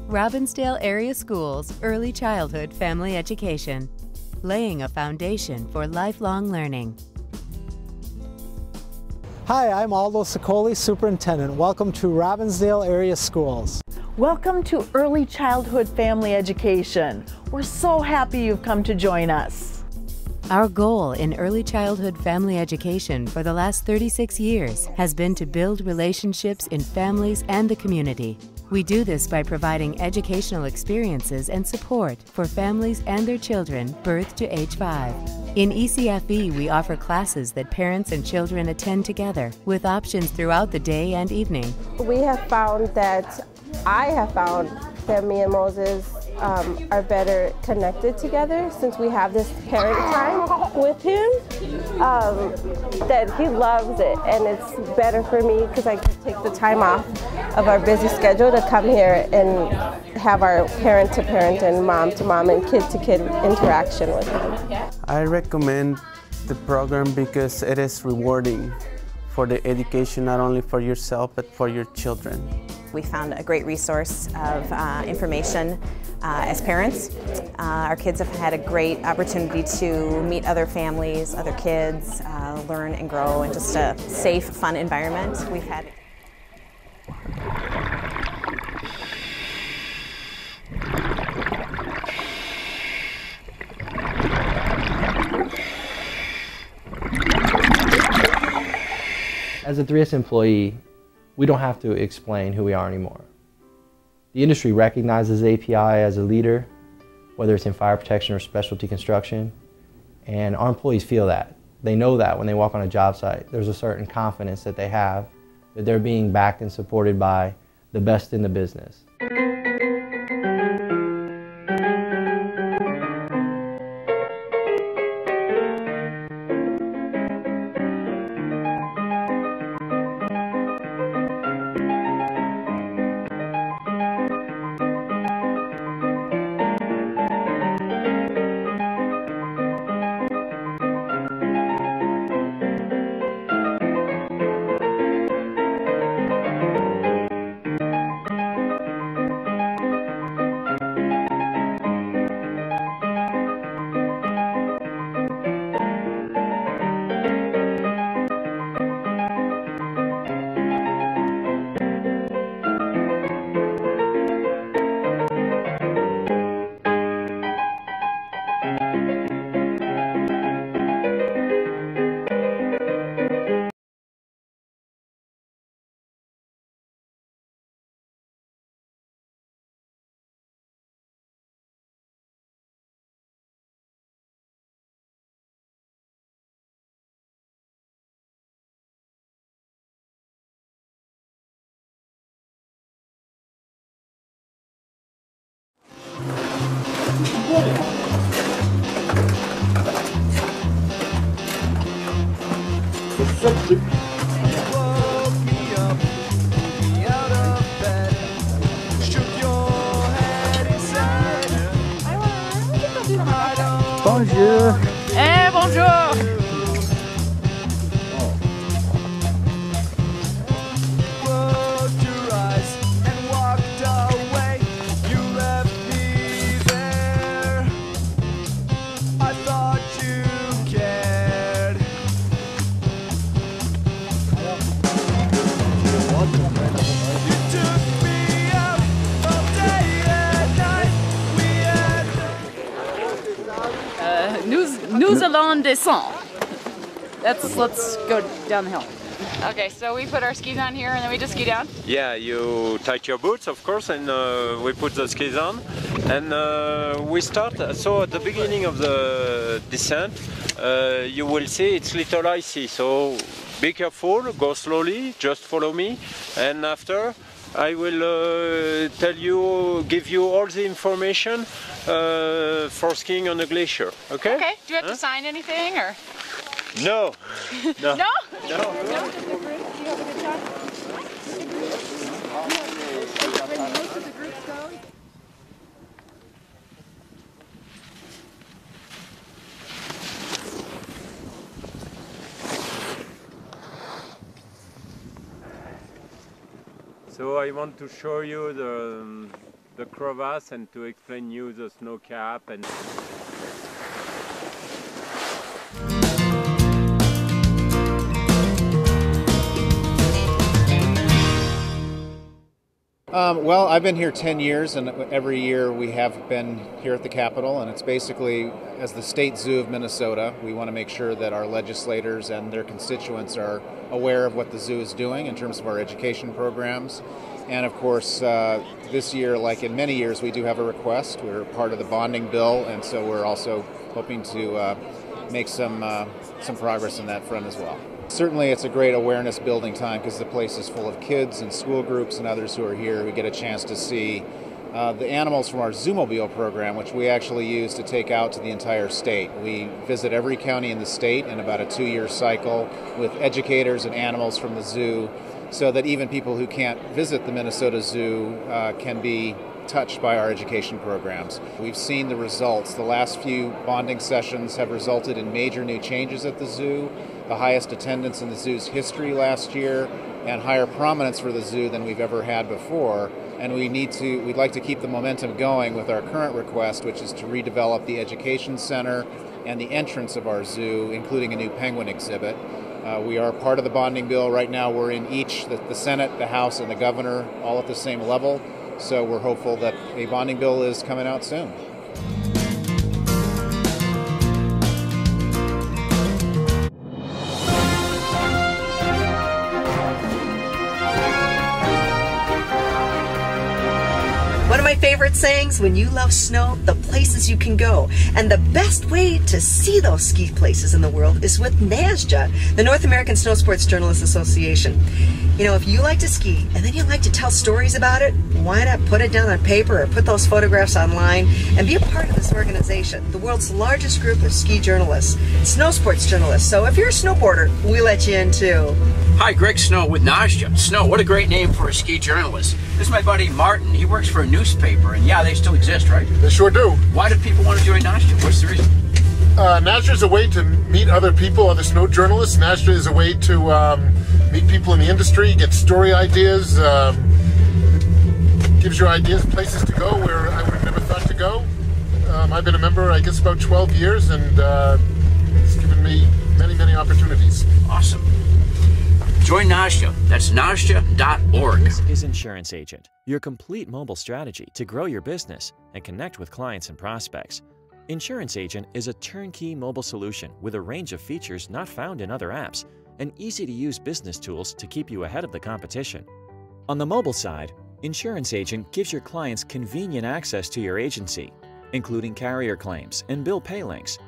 Robbinsdale Area Schools Early Childhood Family Education, laying a foundation for lifelong learning. Hi, I'm Aldo Sicoli, Superintendent. Welcome to Robbinsdale Area Schools. Welcome to Early Childhood Family Education. We're so happy you've come to join us. Our goal in early childhood family education for the last 36 years has been to build relationships in families and the community. We do this by providing educational experiences and support for families and their children birth to age 5. In ECFE, we offer classes that parents and children attend together with options throughout the day and evening. We have found that that me and Moses are better connected together since we have this parent time with him, that he loves it, and it's better for me because I can take the time off of our busy schedule to come here and have our parent-to-parent and mom-to-mom and kid-to-kid interaction with him. I recommend the program because it is rewarding for the education, not only for yourself but for your children. We found a great resource of information as parents. Our kids have had a great opportunity to meet other families, other kids, learn and grow in just a safe, fun environment. We've had As a 3S employee, we don't have to explain who we are anymore. The industry recognizes API as a leader, whether it's in fire protection or specialty construction, and our employees feel that. They know that when they walk on a job site. There's a certain confidence that they have, that they're being backed and supported by the best in the business. Bonjour. Eh, bonjour. Nous allons descendre. Let's go down the hill. Okay, so we put our skis on here and then we just ski down? Yeah, you tight your boots, of course, and we put the skis on. And we start, so at the beginning of the descent, you will see it's little icy, so be careful, go slowly, just follow me, and after I will give you all the information for skiing on a glacier, okay? Okay, do you have to sign anything, or? No. No? No? No. So I want to show you the crevasse and to explain you the snow cap and. Well, I've been here 10 years, and every year we have been here at the Capitol, and it's basically, as the State Zoo of Minnesota, we want to make sure that our legislators and their constituents are aware of what the zoo is doing in terms of our education programs. And of course, this year, like in many years, we do have a request. We're part of the bonding bill, and so we're also hoping to make some progress on that front as well. Certainly it's a great awareness building time because the place is full of kids and school groups and others who are here who get a chance to see the animals from our Zoomobile program, which we actually use to take out to the entire state. We visit every county in the state in about a 2-year cycle with educators and animals from the zoo so that even people who can't visit the Minnesota Zoo can be touched by our education programs. We've seen the results. The last few bonding sessions have resulted in major new changes at the zoo, the highest attendance in the zoo's history last year, and higher prominence for the zoo than we've ever had before. And we'd like to keep the momentum going with our current request, which is to redevelop the education center and the entrance of our zoo, including a new penguin exhibit. We are part of the bonding bill. Right now we're in each, the Senate, the House, and the governor, all at the same level. So we're hopeful that a bonding bill is coming out soon. One of my favorite sayings, when you love snow, the places you can go. And the best way to see those ski places in the world is with NASJA, the North American Snow Sports Journalists Association. You know, if you like to ski and then you like to tell stories about it, why not put it down on paper or put those photographs online and be a part of this organization, the world's largest group of ski journalists, snow sports journalists. So if you're a snowboarder, we let you in too. Hi, Greg Snow with NASJA. Snow, what a great name for a ski journalist. This is my buddy Martin. He works for a newspaper, and yeah, they still exist, right? They sure do. Why do people want to join NASJA? What's the reason? NASJA is a way to meet other people, other snow journalists. NASJA is a way to meet people in the industry, get story ideas, gives you ideas, places to go where I would have never thought to go. I've been a member, I guess, about 12 years, and it's given me many, many opportunities. Awesome. Join NASJA. That's NASJA.org. This is Insurance Agent, your complete mobile strategy to grow your business and connect with clients and prospects. Insurance Agent is a turnkey mobile solution with a range of features not found in other apps and easy-to-use business tools to keep you ahead of the competition. On the mobile side, Insurance Agent gives your clients convenient access to your agency, including carrier claims and bill pay links,